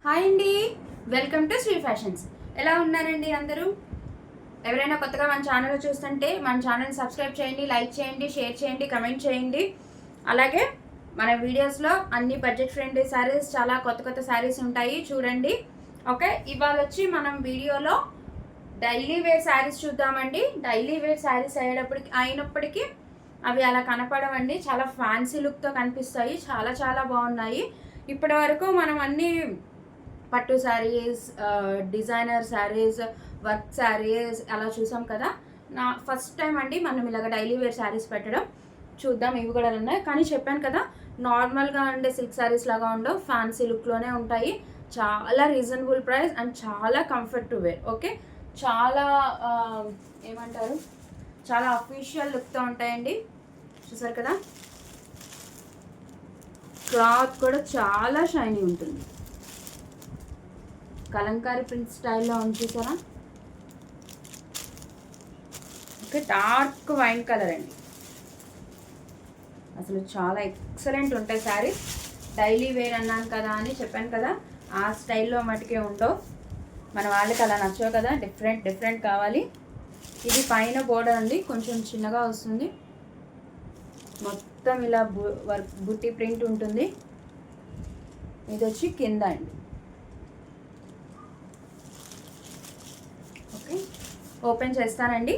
Hi అండి, welcome to Shri fashions. ఎలా ఉన్నారండి అందరూ? ఎవరైనా కొత్తగా మన ఛానల్ చూస్తుంటే మన ఛానల్ సబ్స్క్రైబ్ చేయండి, లైక్ చేయండి, షేర్ చేయండి, కమెంట్ చేయండి. అలాగే మన వీడియోస్లో అన్ని బడ్జెట్ ఫ్రెండ్లీ శారీస్, చాలా కొత్త కొత్త శారీస్ ఉంటాయి, చూడండి. ఓకే, ఇవాళ వచ్చి మనం వీడియోలో డైలీ వేర్ శారీస్ చూద్దామండి. డైలీ వేర్ శారీస్ అయినప్పటికీ అవి అలా కనపడవండి, చాలా ఫ్యాన్సీ లుక్తో కనిపిస్తాయి, చాలా చాలా బాగున్నాయి. ఇప్పటి వరకు మనం అన్నీ పట్టు శారీస్, డిజైనర్ శారీస్, వర్క్ శారీస్ అలా చూసాం కదా. నా ఫస్ట్ టైం అండి మనం ఇలాగ డైలీ వేర్ శారీస్ పెట్టడం. చూద్దాం, ఇవి కూడా ఉన్నాయి. కానీ చెప్పాను కదా, నార్మల్గా ఉండే సిల్క్ శారీస్ లాగా ఉండవు, ఫ్యాన్సీ లుక్లోనే ఉంటాయి. చాలా రీజనబుల్ ప్రైస్ అండ్ చాలా కంఫర్ట్ టు వేర్. ఓకే, చాలా ఏమంటారు, చాలా అఫీషియల్ లుక్తో ఉంటాయండి. చూసారు కదా, క్లాత్ కూడా చాలా షైనీ ఉంటుంది. కలంకారీ ప్రింట్ స్టైల్లో ఉంది, చూసారా? ఓకే, డార్క్ వైన్ కలర్ అండి. అసలు చాలా ఎక్సలెంట్ ఉంటాయి శారీస్. డైలీ వేర్ అన్నాను కదా అని చెప్పాను కదా, ఆ స్టైల్లో మటుకే ఉండవు. మన వాళ్ళకి అలా నచ్చవు కదా, డిఫరెంట్ కావాలి. ఇది పైన బోర్డర్ అండి, కొంచెం చిన్నగా వస్తుంది. మొత్తం ఇలా వర్క్ బుట్టి ప్రింట్ ఉంటుంది. ఇది వచ్చి కింద అండి. ఓకే, ఓపెన్ చేస్తానండి.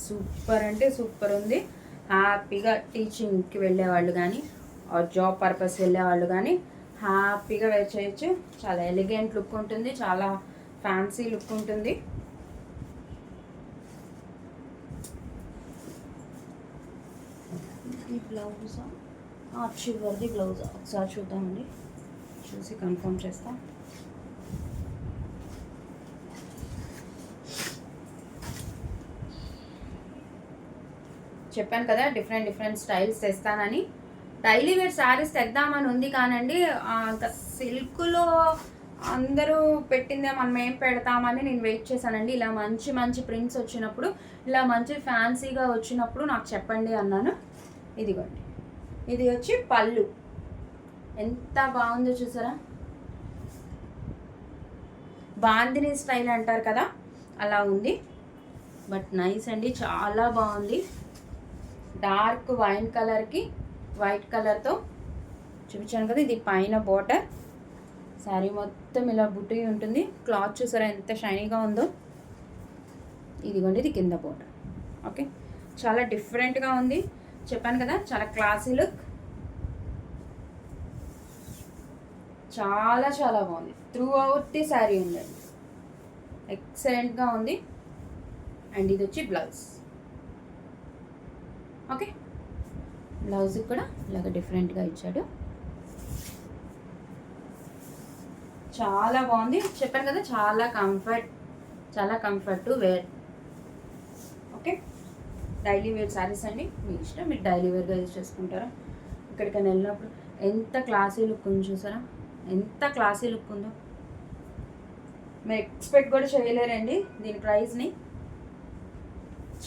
సూపర్ అంటే సూపర్ ఉంది. హ్యాపీగా టీచింగ్కి వెళ్ళేవాళ్ళు కానీ, జాబ్ పర్పస్ వెళ్ళేవాళ్ళు కానీ హ్యాపీగా వేర్ చేయొచ్చు. చాలా ఎలిగెంట్ లుక్ ఉంటుంది, చాలా ఫ్యాన్సీ లుక్ ఉంటుంది. ఈ బ్లౌజా, చివరిది బ్లౌజా ఒకసారి చూద్దామండి, చూసి కన్ఫర్మ్ చేస్తాం. చెప్పాను కదా, డిఫరెంట్ స్టైల్స్ తెస్తానని. డైలీ వేర్ శారీస్ తెద్దామని ఉంది కానండి, సిల్క్లో అందరూ పెట్టిందే మనం ఏం పెడతామని నేను వెయిట్ చేశానండి. ఇలా మంచి ప్రింట్స్ వచ్చినప్పుడు, ఇలా మంచి ఫ్యాన్సీగా వచ్చినప్పుడు నాకు చెప్పండి అన్నాను. ఇదిగోండి, ఇది వచ్చి పళ్ళు. ఎంత బాగుందో చూసారా, బాందిని స్టైల్ అంటారు కదా, అలా ఉంది. బట్ నైస్ అండి, చాలా బాగుంది. డార్క్ వైన్ కలర్కి వైట్ కలర్తో చూపించాను కదా. ఇది పైన బోర్డర్, శారీ మొత్తం ఇలా బుట్టి ఉంటుంది. క్లాత్ చూసారా ఎంత షైనీగా ఉందో. ఇదిగోండి, ఇది కింద బోర్డర్. ఓకే, చాలా డిఫరెంట్గా ఉంది. చెప్పాను కదా, చాలా క్లాసీ లుక్, చాలా చాలా బాగుంది. త్రూ అవుట్ ది శారీ ఉందండి, ఎక్సలెంట్గా ఉంది. అండ్ ఇది వచ్చి బ్లౌజ్. ఓకే, బ్లౌజ్ కూడా ఇలాగ డిఫరెంట్గా ఇచ్చాడు, చాలా బాగుంది. చెప్పాను కదా, చాలా comfort to wear. Okay, daily wear saris అండి, మీ ఇష్టం, మీరు డైలీ వేర్గా యూజ్ చేసుకుంటారా. ఇక్కడికైనా వెళ్ళినప్పుడు ఎంత క్లాసీ లుక్ ఉంది చూసారా, ఎంత క్లాసీ లుక్ ఉందో. మీరు ఎక్స్పెక్ట్ కూడా చేయలేరండి దీని ప్రైస్ని.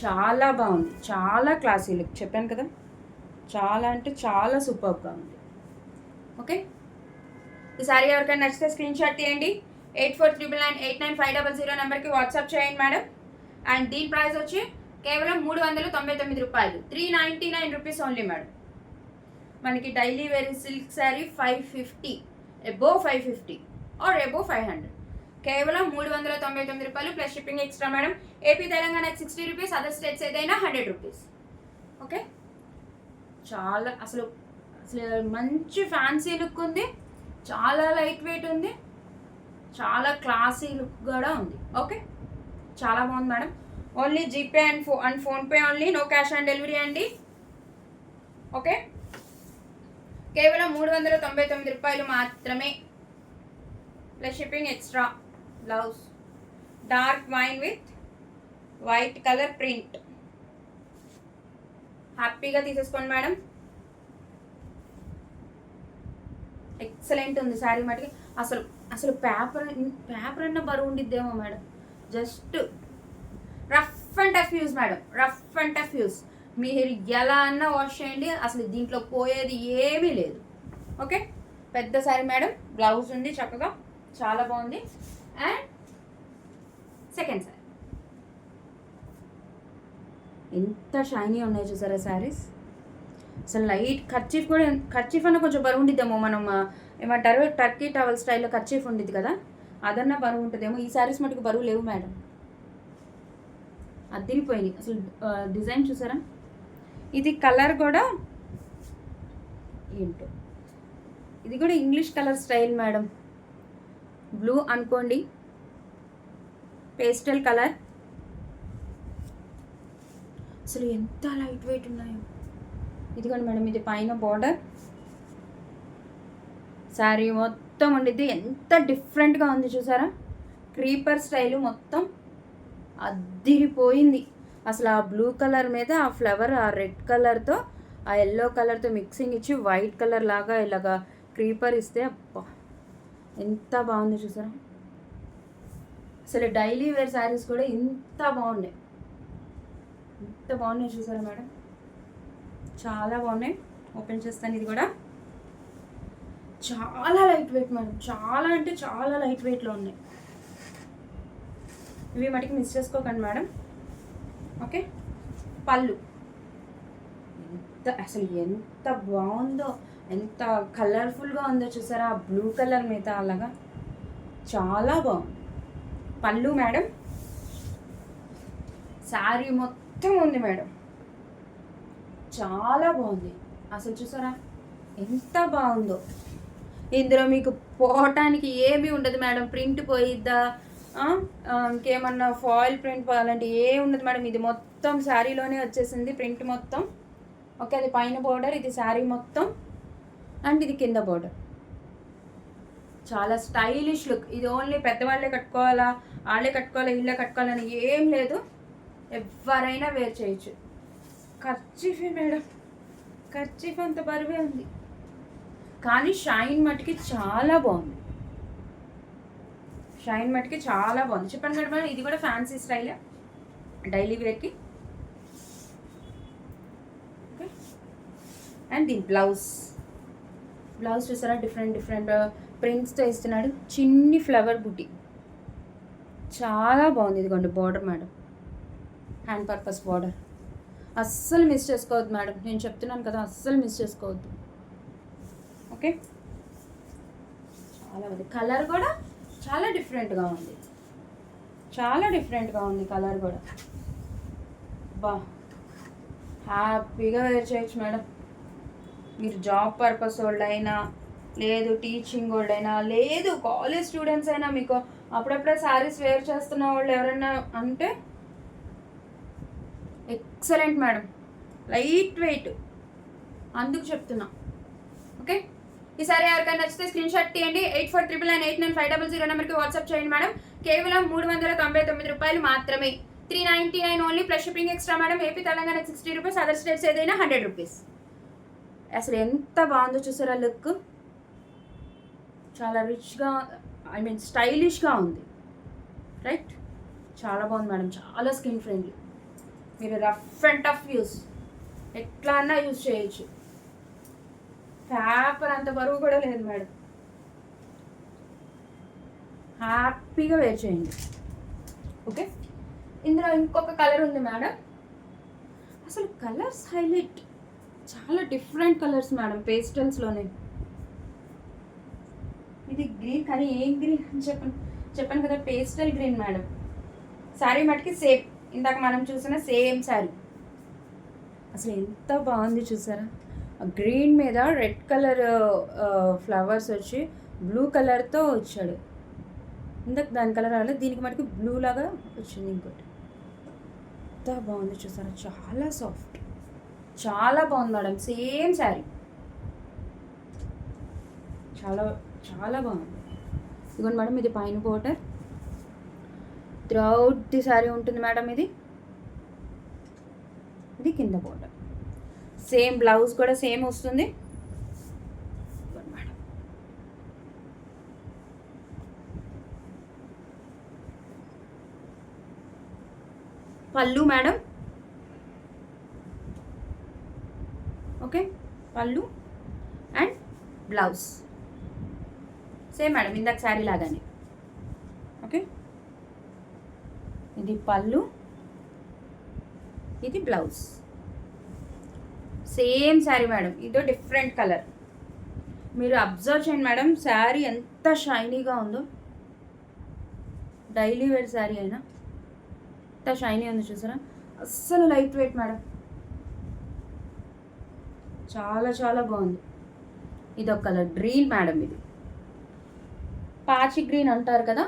చాలా బాగుంది, చాలా క్లాసీ లుక్. చెప్పాను కదా, చాలా అంటే చాలా సూపర్గా ఉంది. ఓకే, ఈ సారీ ఎవరికైనా నచ్చితే స్క్రీన్ షాట్ తీయండి. 8439989500 నెంబర్కి వాట్సాప్ చేయండి మేడం. అండ్ దీని ప్రైస్ వచ్చి కేవలం 399 రూపాయలు, 399 రూపీస్ ఓన్లీ మేడం. మనకి daily wear silk sari 550, above 550 or above 500, కేవలం 399 రూపాయలు plus shipping extra madam. AP తెలంగాణకి 60 రూపీస్, అదర్ స్టేట్స్ ఏదైనా 100 రూపీస్. ఓకే, చాలా అసలు మంచి ఫ్యాన్సీ లుక్ ఉంది, చాలా లైట్ వెయిట్ ఉంది, చాలా క్లాసీ లుక్ కూడా ఉంది. ఓకే, చాలా బాగుంది madam. Only GPay and PhonePe only, no cash on delivery అండి. ఓకే, కేవలం 399 రూపాయలు మాత్రమే plus shipping extra. Blouse dark wine with white colour print, హ్యాపీగా తీసేసుకోండి మేడం. ఎక్సలెంట్ ఉంది శారీ మటుకి. అసలు పేపర్ అన్న బరువు ఉండిద్దేమో madam. Just rough and tough use madam, rough and tough use. మీరు ఎలా అన్నా వాష్ చేయండి, అసలు దీంట్లో పోయేది ఏమీ లేదు. ఓకే, పెద్ద శారీ మేడం. బ్లౌజ్ ఉంది చక్కగా, చాలా బాగుంది. అండ్ సెకండ్ శారీ ఎంత షైనీ ఉన్నాయి చూసారా శారీస్. అసలు లైట్ కర్చీఫ్ కూడా, కర్చీఫ్ అన్న కొంచెం బరువు ఉండిద్దేమో, మనం ఏమంటారు టర్కీ టవల్ స్టైల్లో కర్చీఫ్ ఉండిద్ది కదా, అదన్నా బరువు ఉంటుందేమో. ఈ శారీస్ మటుకు బరువు లేవు మేడం, అదిరిపోయినాయి. అసలు డిజైన్ చూసారా. ఇది కలర్ కూడా ఏంటో, ఇది కూడా English colour style madam. Blue అనుకోండి, పేస్టల్ కలర్. అసలు ఎంత లైట్ వెయిట్ ఉన్నాయో. ఇదిగోండి మేడం, ఇది పైన బార్డర్, శారీ మొత్తం ఉండిద్ది. ఎంత డిఫరెంట్గా ఉంది చూసారా, క్రీపర్ స్టైలు మొత్తం అద్దిరిపోయింది. అసలు ఆ బ్లూ కలర్ మీద ఆ ఫ్లవర్, ఆ రెడ్ కలర్తో ఆ ఎల్లో కలర్తో మిక్సింగ్ ఇచ్చి వైట్ కలర్ లాగా ఇలాగా క్రీపర్ ఇస్తే అబ్బా ఎంత బాగుంది చూసారా. అసలు డైలీ వేర్ శారీస్ కూడా ఇంత బాగున్నాయి, ఎంత బాగున్నాయి చూసారా మేడం, చాలా బాగున్నాయి. ఓపెన్ చేస్తాను. ఇది కూడా చాలా లైట్ వెయిట్ మేడం, చాలా అంటే చాలా లైట్ వెయిట్లో ఉన్నాయి. ఇవి మటుకు మిస్ చేసుకోకండి మేడం. ఓకే, పళ్ళు అసలు ఎంత బాగుందో, ఎంత కలర్ఫుల్గా ఉందో చూసారా, ఆ బ్లూ కలర్ మీద అలాగా చాలా బాగుంది. పళ్ళు మేడం, శారీ మొత్తం ఉంది మేడం, చాలా బాగుంది. అసలు చూసారా ఎంత బాగుందో. ఇందులో మీకు పోవటానికి ఏమీ ఉండదు మేడం, ప్రింట్ పోయిద్దా, ఇంకేమన్నా ఫాయిల్ ప్రింట్ పోవాలంటే ఏ ఉండదు మేడం. ఇది మొత్తం శారీలోనే వచ్చేసింది ప్రింట్ మొత్తం. ఓకే, అది పైన బోర్డర్, ఇది శారీ మొత్తం, అండ్ ఇది కింద బోర్డర్. చాలా స్టైలిష్ లుక్. ఇది ఓన్లీ పెద్దవాళ్ళే కట్టుకోవాలా, వాళ్ళే కట్టుకోవాలా, ఇళ్ళే కట్టుకోవాలని ఏం లేదు, ఎవరైనా వేర్ చేయొచ్చు. ఖర్చీఫే మేడం, ఖర్చీఫ్ అంత బరువే ఉంది, కానీ షైన్ మటుకి చాలా బాగుంది. షైన్ మటుకి చాలా బాగుంది. చెప్పండి కదా మేడం, ఇది కూడా ఫ్యాన్సీ స్టైలే డైలీ వేర్కి. ఓకే, అండ్ దీని బ్లౌజ్ చూసారా, డిఫరెంట్ ప్రింట్స్తో ఇస్తున్నాడు. చిన్ని ఫ్లవర్ బుట్టి, చాలా బాగుంది. ఇదిగోండి border madam, hand purpose border. అస్సలు మిస్ చేసుకోవద్దు మేడం, నేను చెప్తున్నాను కదా, అస్సలు మిస్ చేసుకోవద్దు. ఓకే, చాలా ఉంది. కలర్ కూడా చాలా డిఫరెంట్గా ఉంది, చాలా డిఫరెంట్గా ఉంది కలర్ కూడా. బా హ్యాపీగా వేర్ చేయొచ్చు మేడం. మీరు జాబ్ పర్పస్ వాళ్ళు అయినా, లేదు టీచింగ్ వాళ్ళు అయినా, లేదు కాలేజ్ స్టూడెంట్స్ అయినా, మీకు అప్పుడప్పుడే శారీస్ వేర్ చేస్తున్న వాళ్ళు ఎవరైనా అంటే ఎక్సలెంట్ మేడం, లైట్ వెయిట్, అందుకు చెప్తున్నా. ఓకే, ఈసారి ఎవరికైనా నచ్చితే స్క్రీన్ షాట్ తీయండి. 8499899500 నెంబర్కి వాట్సాప్ చేయండి మేడం. కేవలం 399 రూపాయలు మాత్రమే, 399 only plus shipping extra madam. AP Telangana 60 rupees, other states ఏదైనా 100 రూపీస్. అసలు ఎంత బాగుందో చూసారా లుక్, చాలా రిచ్గా, ఐ మీన్ స్టైలిష్గా ఉంది. రైట్, చాలా బాగుంది మేడం, చాలా స్కిన్ ఫ్రెండ్లీ. మీరు రఫ్ అండ్ టఫ్ యూస్ ఎట్లా అన్నా యూజ్ చేయొచ్చు. పేపర్ అంత బరువు కూడా లేదు మేడం, హ్యాపీగా వేర్ చేయండి. ఓకే, ఇందులో ఇంకొక కలర్ ఉంది మేడం. అసలు కలర్స్ హైలైట్, చాలా డిఫరెంట్ కలర్స్ మేడం, పేస్టల్స్లోనే. ఇది గ్రీన్, కానీ ఏం గ్రీన్ అని చెప్పాను కదా, పేస్టల్ గ్రీన్ మేడం. శారీ మటుకి సేమ్, ఇందాక మనం చూసిన సేమ్ శారీ. అసలు ఎంత బాగుంది చూసారా, గ్రీన్ మీద రెడ్ కలర్ ఫ్లవర్స్ వచ్చి బ్లూ కలర్తో వచ్చాడు. ఇందాక దాని కలర్ రాలేదు, దీనికి మటుకు బ్లూ లాగా వచ్చింది. ఇంకోటి ఎంత బాగుంది చూసారా, చాలా సాఫ్ట్, చాలా బాగుంది మేడం, సేమ్ శారీ, చాలా చాలా బాగుంది. ఇదిగోండి మేడం, ఇది పైన బోర్డర్, త్రూఅవుట్ ది శారీ ఉంటుంది మేడం. ఇది కింద బోర్డర్, సేమ్ బ్లౌజ్ కూడా సేమ్ వస్తుంది మేడం. పళ్ళు మేడం, ఓకే, పళ్ళు అండ్ బ్లౌజ్ సేమ్ మేడం ఇందాక శారీ లాగానే. ఓకే, ఇది పళ్ళు, ఇది బ్లౌజ్. సేమ్ శారీ మేడం, ఇదో డిఫరెంట్ కలర్. మీరు అబ్జర్వ్ చేయండి మేడం, శారీ ఎంత షైనీగా ఉందో. డైలీ వేర్ శారీ అయినా ఎంత షైనీ ఉంది చూసారా. అస్సలు లైట్ వెయిట్ మేడం, చాలా చాలా బాగుంది. ఇది ఒక కలర్ గ్రీన్ మేడం, ఇది పాచి గ్రీన్ అంటారు కదా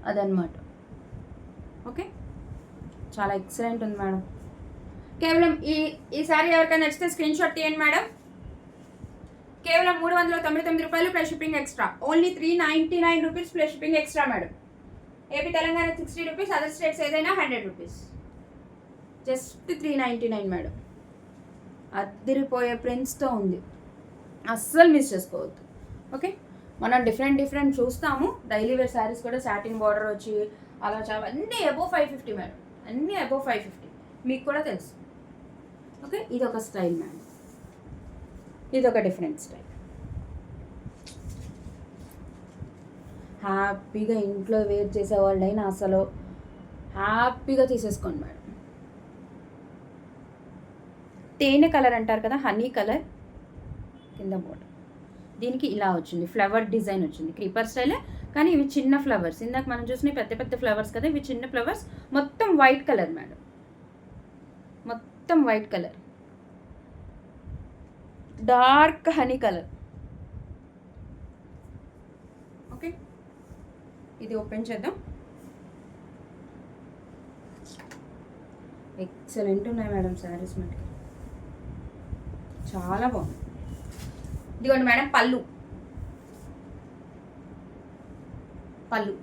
అదనమాట. ఓకే, చాలా ఎక్సలెంట్ ఉంది మేడం. కేవలం ఈ శారీ ఎవరికైనా నచ్చితే స్క్రీన్ షాట్ తీయండి మేడం. కేవలం 399 రూపాయలు plus shipping extra. Only 399 rupees plus shipping extra madam. AP Telangana 60 rupees, other states ఏదైనా 100 రూపీస్. Just 399 madam. అద్దరిపోయే ప్రింట్స్తో ఉంది, అస్సలు మిస్ చేసుకోవద్దు. ఓకే, మనం డిఫరెంట్ చూస్తాము. డైలీ వేర్ శారీస్ కూడా సాటిన్ బార్డర్ వచ్చి అలా చాలా అన్నీ అబోవ్ 550 మేడం, అన్నీ అబోవ్ 550 మీకు కూడా తెలుసు. ఓకే, ఇది ఒక స్టైల్ మేడం, ఇది ఒక డిఫరెంట్ స్టైల్. హ్యాపీగా ఇంట్లో వేర్ చేసేవాళ్ళైనా అసలు హ్యాపీగా తీసేసుకోండి మేడం. తేనె కలర్ అంటారు కదా, హనీ కలర్ కింద బోర్డర్. దీనికి ఇలా వచ్చింది, ఫ్లవర్ డిజైన్ వచ్చింది, క్రీపర్ స్టైలే కానీ ఇవి చిన్న ఫ్లవర్స్. ఇందాక మనం చూసిన పెద్ద పెద్ద ఫ్లవర్స్ కదా, ఇవి చిన్న ఫ్లవర్స్. మొత్తం వైట్ కలర్ మేడం, మొత్తం white colour, dark honey colour. Okay, ఇది ఓపెన్ చేద్దాం. ఎక్సలెంట్ ఉన్నాయి మేడం శారీస్, మనకి చాలా బాగుంది. ఇదిగోండి మేడం పళ్ళు, పళ్ళు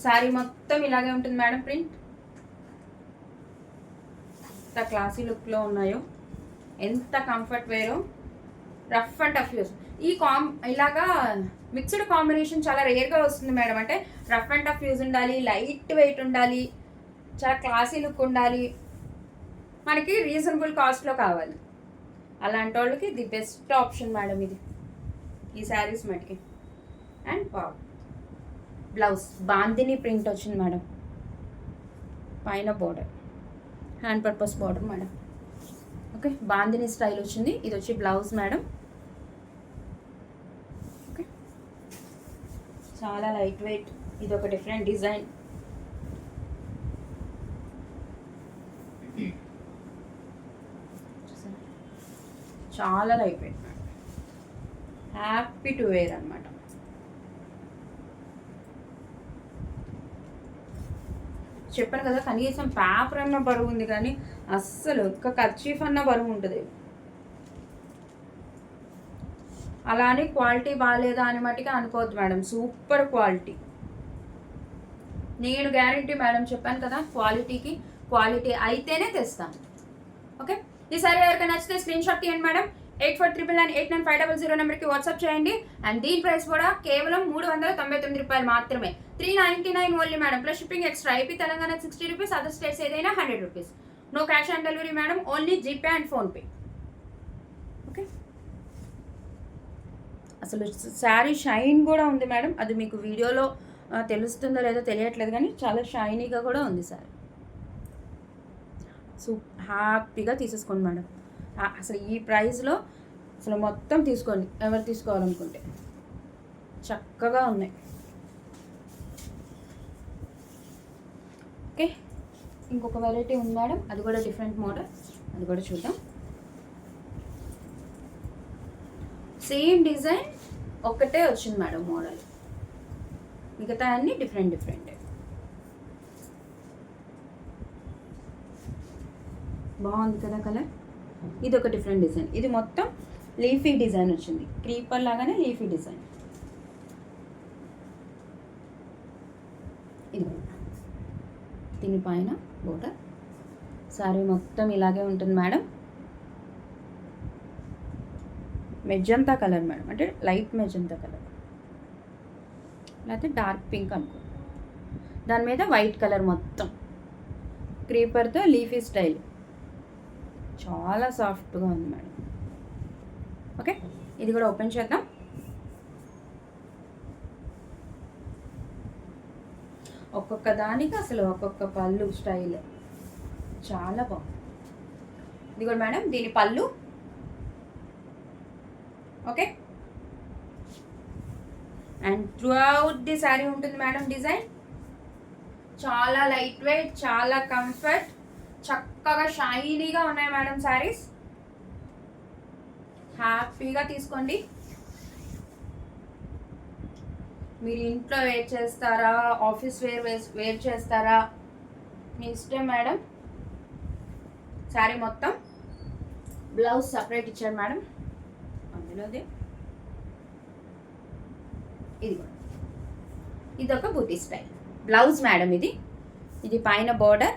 శారీ మొత్తం ఇలాగే ఉంటుంది మేడం. ప్రింట్ ఎంత క్లాసీ లుక్లో ఉన్నాయో, ఎంత కంఫర్ట్ వేరో. Rough and tough use. ఇలాగా మిక్స్డ్ కాంబినేషన్ చాలా రేర్గా వస్తుంది మేడం. అంటే రఫ్ అండ్ టఫ్ యూజ్ ఉండాలి, లైట్ వెయిట్ ఉండాలి, చాలా క్లాసీ లుక్ ఉండాలి, మనకి రీజనబుల్ కాస్ట్లో కావాలి. అలాంటి వాళ్ళకి ది బెస్ట్ ఆప్షన్ మేడం ఇది, ఈ శారీస్ మటుకి. అండ్ బ్లౌజ్ బాందిని ప్రింట్ వచ్చింది మేడం, పైన border hand purpose border madam. Okay, bandhani style వచ్చింది. ఇది వచ్చి బ్లౌజ్ మేడం. ఓకే, చాలా లైట్ వెయిట్, ఇది ఒక డిఫరెంట్ డిజైన్. చాలా light weight madam, happy to wear అనమాట. చెప్పాను కదా, కనీసం పేపర్ అన్న బరువు ఉంది కానీ అస్సలు ఒక్క కర్చీఫ్ అన్న బరువు ఉంటుంది. అలా అని క్వాలిటీ బాగాలేదా అని మట్టుగా అనుకోవద్దు మేడం, సూపర్ క్వాలిటీ. నేను గ్యారంటీ మేడం, చెప్పాను కదా క్వాలిటీకి, క్వాలిటీ అయితేనే తెస్తాను. ఓకే, ఈసారి ఎవరికైనా నచ్చితే స్క్రీన్ షాట్ తీయండి మేడం. 8499989500 నెంబర్కి వాట్సాప్ చేయండి. అండ్ దీని ప్రైస్ కూడా కేవలం 399 రూపాయలు మాత్రమే. 399 only madam, plus shipping extra. AP Telangana 60 rupees, other states ఏదైనా 100 rupees. No cash on delivery madam, only GPay and PhonePe. Okay, అసలు శారీ షైన్ కూడా ఉంది మేడం. అది మీకు వీడియోలో తెలుస్తుందో లేదో తెలియట్లేదు కానీ చాలా షైనీగా కూడా ఉంది శారీ. హ్యాపీగా తీసేసుకోండి మేడం. అసలు ఈ ప్రైస్లో అసలు మొత్తం తీసుకోండి, ఎవరు తీసుకోవాలనుకుంటే. చక్కగా ఉన్నాయి. ఓకే, ఇంకొక వెరైటీ ఉంది మేడం, అది కూడా డిఫరెంట్ మోడల్, అది కూడా చూద్దాం. సేమ్ డిజైన్ ఒక్కటే వచ్చింది మేడం మోడల్, మిగతా అన్నీ డిఫరెంట్. బాగుంది కదా కలర్. ఇది ఒక డిఫరెంట్ డిజైన్, ఇది మొత్తం లీఫీ డిజైన్ వచ్చింది, క్రీపర్ లాగానే లీఫీ డిజైన్. ఇది దీనిపైన బోర్డర్. సారీ మొత్తం ఇలాగే ఉంటుంది మేడం. మెజంతా కలర్ మేడం, అంటే లైట్ మెజంతా కలర్, లేకపోతే డార్క్ పింక్ అనుకో. దాని మీద వైట్ కలర్ మొత్తం క్రీపర్తో లీఫీ స్టైల్. చాలా సాఫ్ట్గా ఉంది మేడం. ఓకే, ఇది కూడా ఓపెన్ చేద్దాం. ఒక్కొక్క దానికి అసలు ఒక్కొక్క పళ్ళు స్టైల్ చాలా బాగుంది. ఇది కూడా మేడం దీని పళ్ళు. Okay, and through out the sari ఉంటుంది మేడం డిజైన్. చాలా లైట్ వెయిట్, చాలా కంఫర్ట్, చక్కగా షైనీగా ఉన్నాయి మేడం శారీస్. హ్యాపీగా తీసుకోండి. మీరు ఇంట్లో వేర్ చేస్తారా, ఆఫీస్ వేర్ చేస్తారా, మీ ఇష్టం మేడం. శారీ మొత్తం బ్లౌజ్ సపరేట్ ఇచ్చారు మేడం. అందులోది ఇది ఒక బుటీ స్టైల్ బ్లౌజ్ మేడం. ఇది పైన బోర్డర్,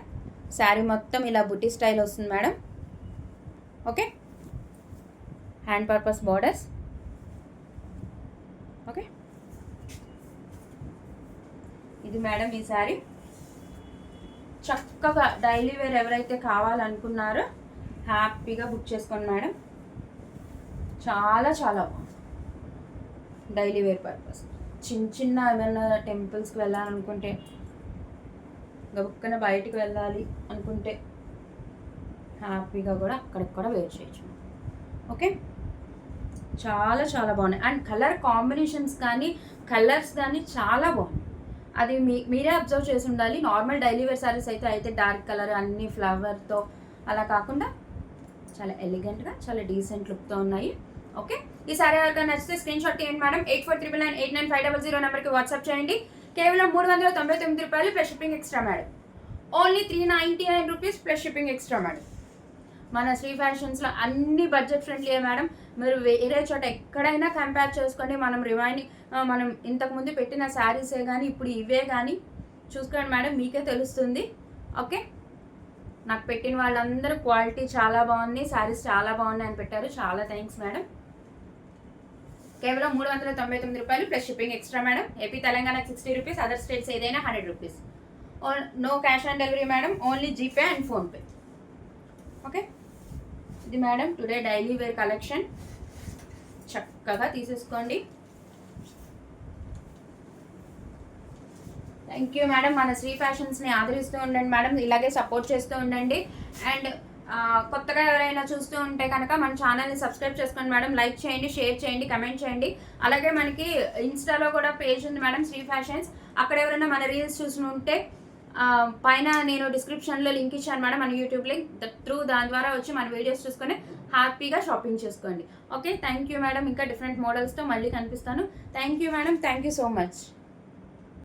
శారీ మొత్తం ఇలా బుటీ స్టైల్ వస్తుంది madam. Okay, hand purpose borders. Okay, ఇది మేడం ఈ శారీ. చక్కగా డైలీ వేర్ ఎవరైతే కావాలనుకున్నారో హ్యాపీగా బుక్ చేసుకోండి మేడం. చాలా చాలా బాగుంది. డైలీ వేర్ పర్పస్ చిన్న ఏమైనా టెంపుల్స్కి వెళ్ళాలనుకుంటే, గబుక్కన బయటికి వెళ్ళాలి అనుకుంటే హ్యాపీగా కూడా అక్కడికి కూడా వేర్ చేయొచ్చు. ఓకే, చాలా చాలా బాగున్నాయి. అండ్ కలర్ కాంబినేషన్స్ కానీ కలర్స్ కానీ చాలా బాగున్నాయి. అది మీరే అబ్జర్వ్ చేసి ఉండాలి. నార్మల్ డైలీ వేర్ సారీస్ అయితే డార్క్ కలర్ అన్ని ఫ్లవర్తో అలా కాకుండా చాలా ఎలిగెంట్గా చాలా డీసెంట్ లుక్తో ఉన్నాయి. ఓకే, ఈ సారీ ఎవరికైనా నచ్చితే స్క్రీన్ షాట్ తీయండి మేడం. 8499989500 నెంబర్కి వాట్సాప్ చేయండి. కేవలం 399 రూపాయలు plus shipping extra madam. Only 399 rupees plus shipping extra madam. మన శ్రీ ఫ్యాషన్స్లో అన్ని బడ్జెట్ ఫ్రెండ్లీయే మేడం. మీరు వేరే చోట ఎక్కడైనా కంపేర్ చేసుకోండి. మనం ఇంతకుముందు పెట్టిన శారీసే కానీ ఇప్పుడు ఇవే కానీ చూసుకోండి మేడం, మీకే తెలుస్తుంది. ఓకే, నాకు పెట్టిన వాళ్ళందరూ క్వాలిటీ చాలా బాగుంది, శారీస్ చాలా బాగున్నాయి అని పెట్టారు. చాలా థ్యాంక్స్ మేడం. కేవలం 399 రూపాయలు plus shipping extra madam. AP Telangana 60 rupees, other states ఏదైనా 100 rupees. No cash on delivery madam, only GPay and PhonePe. Okay, ఇది madam today daily wear collection. చక్కగా తీసేసుకోండి. Thank you madam. మన శ్రీ ఫ్యాషన్స్ని ఆదరిస్తూ ఉండండి మేడం, ఇలాగే సపోర్ట్ చేస్తూ ఉండండి. అండ్ కొత్తగా ఎవరైనా చూస్తూ ఉంటే కనుక మన ఛానల్ని సబ్స్క్రైబ్ చేసుకోండి మేడం. లైక్ చేయండి, షేర్ చేయండి, కమెంట్ చేయండి. అలాగే మనకి ఇన్స్టాలో కూడా పేజ్ ఉంది మేడం శ్రీ ఫ్యాషన్స్. అక్కడ ఎవరైనా మన రీల్స్ చూసి ఉంటే పైన నేను డిస్క్రిప్షన్లో లింక్ ఇచ్చాను మేడం, మన యూట్యూబ్ లింక్. దాని ద్వారా వచ్చి మన వీడియోస్ చూసుకొని హ్యాపీగా షాపింగ్ చేసుకోండి. Okay, thank you madam. ఇంకా డిఫరెంట్ మోడల్స్తో మళ్ళీ కనిపిస్తాను. Thank you madam, thank you so much.